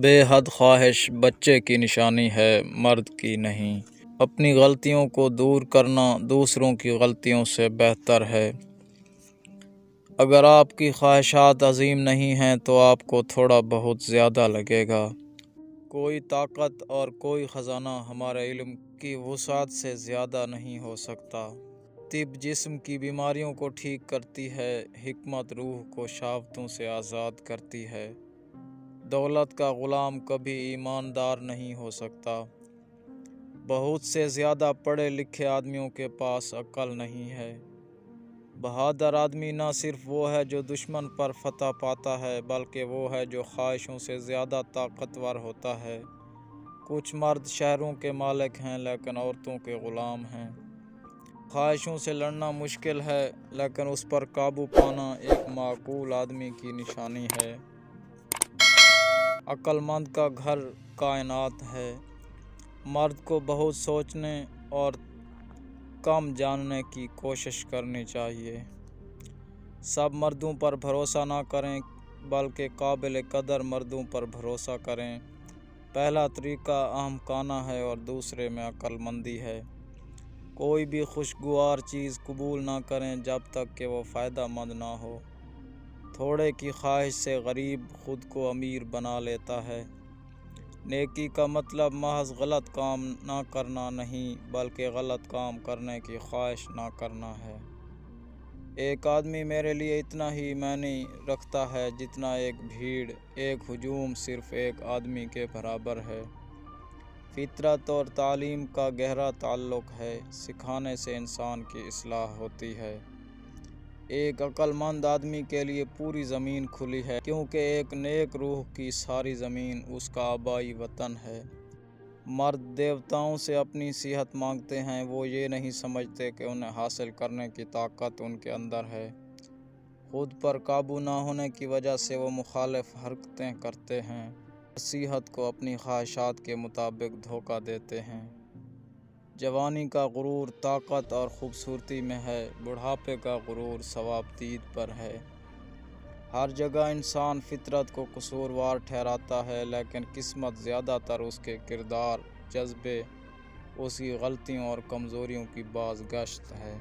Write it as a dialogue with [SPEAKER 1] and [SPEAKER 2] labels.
[SPEAKER 1] بے حد خواہش بچے کی نشانی ہے، مرد کی نہیں۔ اپنی غلطیوں کو دور کرنا دوسروں کی غلطیوں سے بہتر ہے۔ اگر آپ کی خواہشات عظیم نہیں ہیں تو آپ کو تھوڑا بہت زیادہ لگے گا۔ کوئی طاقت اور کوئی خزانہ ہمارے علم کی وسعت سے زیادہ نہیں ہو سکتا۔ طب جسم کی بیماریوں کو ٹھیک کرتی ہے، حکمت روح کو شہوتوں سے آزاد کرتی ہے۔ دولت کا غلام کبھی ایماندار نہیں ہو سکتا۔ بہت سے زیادہ پڑھے لکھے آدمیوں کے پاس عقل نہیں ہے۔ بہادر آدمی نہ صرف وہ ہے جو دشمن پر فتح پاتا ہے، بلکہ وہ ہے جو خواہشوں سے زیادہ طاقتور ہوتا ہے۔ کچھ مرد شہروں کے مالک ہیں لیکن عورتوں کے غلام ہیں۔ خواہشوں سے لڑنا مشکل ہے لیکن اس پر قابو پانا ایک معقول آدمی کی نشانی ہے۔ عقل مند کا گھر کائنات ہے۔ مرد کو بہت سوچنے اور کم جاننے کی کوشش کرنی چاہیے۔ سب مردوں پر بھروسہ نہ کریں بلکہ قابل قدر مردوں پر بھروسہ کریں۔ پہلا طریقہ احمقانہ ہے اور دوسرے میں عقل مندی ہے۔ کوئی بھی خوشگوار چیز قبول نہ کریں جب تک کہ وہ فائدہ مند نہ ہو۔ تھوڑے کی خواہش سے غریب خود کو امیر بنا لیتا ہے۔ نیکی کا مطلب محض غلط کام نہ کرنا نہیں بلکہ غلط کام کرنے کی خواہش نہ کرنا ہے۔ ایک آدمی میرے لیے اتنا ہی معنی رکھتا ہے جتنا ایک بھیڑ، ایک ہجوم صرف ایک آدمی کے برابر ہے۔ فطرت اور تعلیم کا گہرا تعلق ہے۔ سکھانے سے انسان کی اصلاح ہوتی ہے۔ ایک عقل مند آدمی کے لیے پوری زمین کھلی ہے کیونکہ ایک نیک روح کی ساری زمین اس کا آبائی وطن ہے۔ مرد دیوتاؤں سے اپنی صحت مانگتے ہیں، وہ یہ نہیں سمجھتے کہ انہیں حاصل کرنے کی طاقت ان کے اندر ہے۔ خود پر قابو نہ ہونے کی وجہ سے وہ مخالف حرکتیں کرتے ہیں، صحت کو اپنی خواہشات کے مطابق دھوکہ دیتے ہیں۔ جوانی کا غرور طاقت اور خوبصورتی میں ہے، بڑھاپے کا غرور ثوابدید پر ہے۔ ہر جگہ انسان فطرت کو قصوروار ٹھہراتا ہے لیکن قسمت زیادہ تر اس کے کردار، جذبے، اس کی غلطیوں اور کمزوریوں کی بازگشت ہے۔